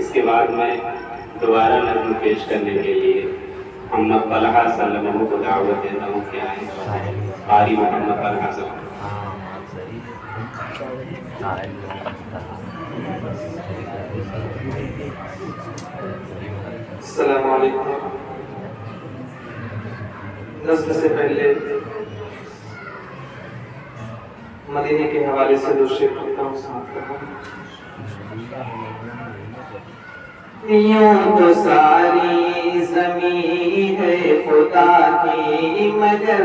اس کے بعد میں دوبارہ نظم پیش کرنے کے لیے محمد طلحہ سلمہ کو دعوت دیتا ہوں کہ آئیں قاری محمد طلحہ سلمہ. السلام علیکم. نظم سے پہلے مدینے کے حوالے سے دو شعر پڑھتا ہوں، سماعت کرتا ہوں. یوں تو ساری زمین ہے خدا کی مگر،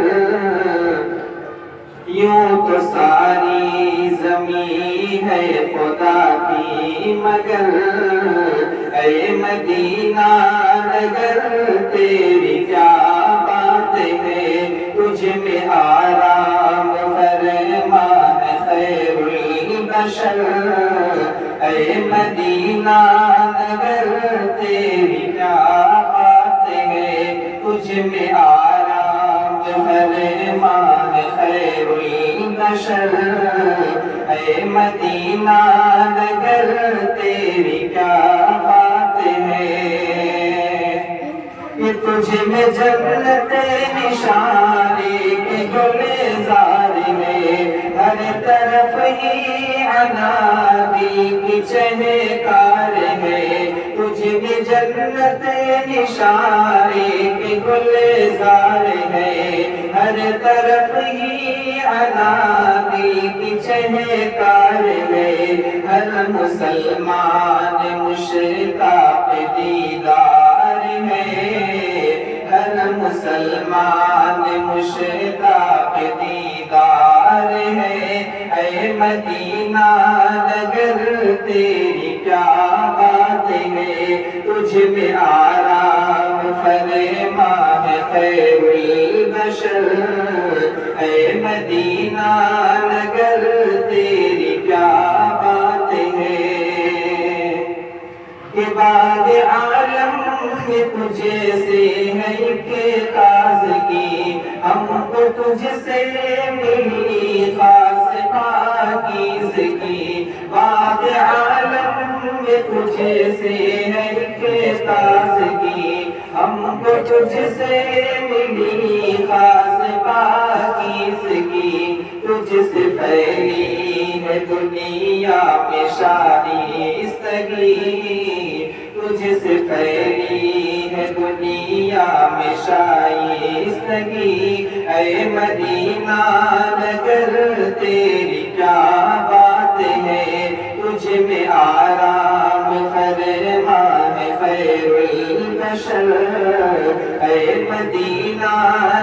یوں تو ساری زمین ہے خدا کی مگر، اے مدینہ نگر تیری کیا بات ہے، تجھ میں آرام فرمان خیر البشر، اے مدینہ نگر تیری کیا بات ہے، تجھ میں آرام فرمان خیر البشر، اے مدینہ نگر تیری کیا بات ہے. کہ تجھ میں جنت نشانے کے گلزار میں، ہر طرف ہی عنابی کی چہکار ہے، تجھ میں جنت نشانے کے گلزار ہے، ہر طرف ہی عنابی کی چہکار ہے، ہر مسلمان مشتاق دیدار ہے، ہر مسلمان مشتاق دیدار ہے، اے مدینہ نگر تیری کیا بات ہے، تجھ میں آرام فرمان خیر البشر، اے مدینہ نگر تیری کیا بات ہے. کہ بعد عالم میں تجھے سے ہے کہ تازگی، ہم کو تجھ سے ملی خاص پاکیزگی، بعد عالم میں تجھے سے ہے کہ تازگی، ہم کو تجھ سے ملی خاص پاکیزگی، تجھ سے پھیلی ہے دنیا میں شائستگی، تجھ سے پھیلی ہے دنیا میں شائستگی، اے مدینہ نگر تیری کیا بات ہے، تجھ میں آرام فرمان خیر البشر، اے مدینہ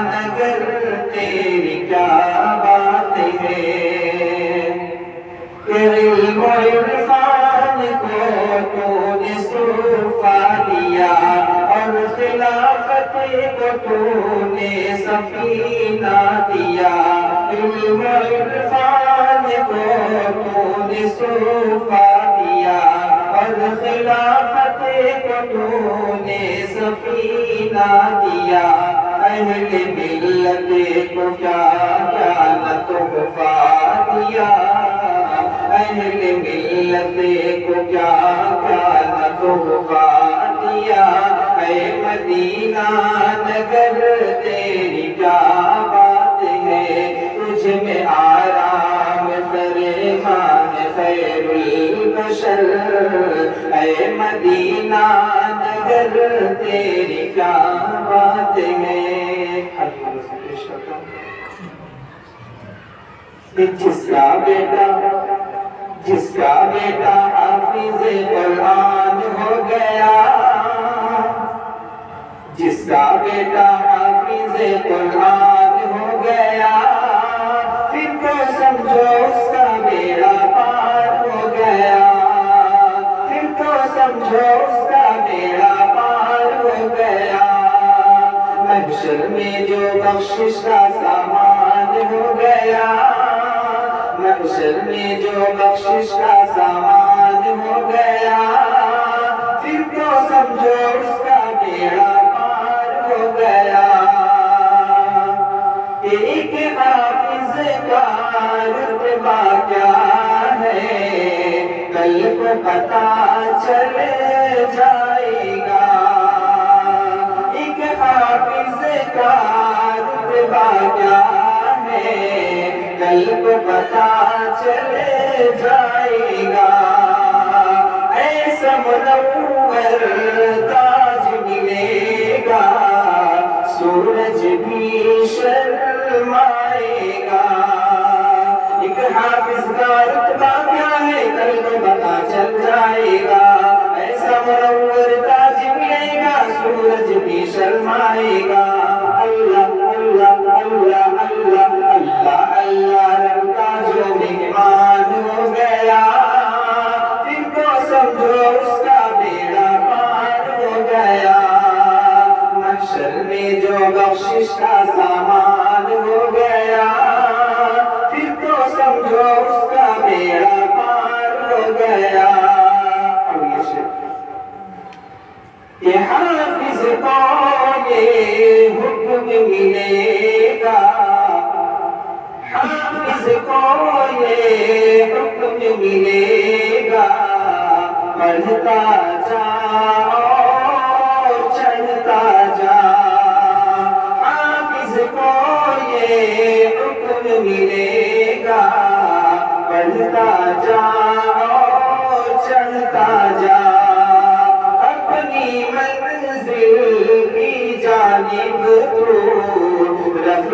نگر تیری کیا بات ہے. کہ علم و عرفان کو تو نے صوفا دیا، اور خلافت کو تو نے سفینہ دیا، علم و عرفان کو تو نے صوفا دیا، اور خلافت کو تو نے سفینہ دیا، اہل ملت کو کیا کیا نہ تحفہ دیا، اہل ملت کو کیا کیا نہ تحفہ دیا، اے مدینہ نگر تیری کیا بات ہے، تجھ میں آرام فرمان خیر البشر، اے مدینہ نگر تیری کیا بات ہے. جس کا بیٹا حافظ قرآن ہو گیا، جس کا بیٹا حافظ قرآن ہو گیا، پھر تو سمجھو اس کا بیڑا پار ہو گیا، پھر تو سمجھو اس کا بیڑا پار ہو گیا. محشر میں جو بخشش کا سامان ہو گیا، محشر میں جو بخشش کا سامان ہو گیا، پھر تو سمجھو اس کا بیڑا پار ہو گیا. ایک حافظ کا رتبہ کیا ہے، کل کو پتہ چلے جائے گا ایک حافظ کا رتبہ کیا ہے کل کو پتہ چلے جائے گا ایسا منور تاج ملے گا سورج بھی شرمائے گا ایک حافظ کا رتبہ کیا ہے کل کو پتہ چل جائے گا ایسا منور تاج ملے گا سورج بھی شرمائے گا اللہ اللہ اللہ اللہ اللہ اللہ رب کا جو مہمان ہو گیا پھر تو سمجھو اس کا بیڑا پار ہو گیا محشر میں جو بخشش کا سامان ہو گیا پھر تو سمجھو اس کا بیڑا پار ہو گیا یہ حافظ کو یہ حکم ملے گا حافظ کو یہ حکم ملے گا پڑھتا جا اور چڑھتا جا حافظ کو یہ حکم ملے گا پڑھتا جا اور چڑھتا جا اپنی منزل کی جانب تو رب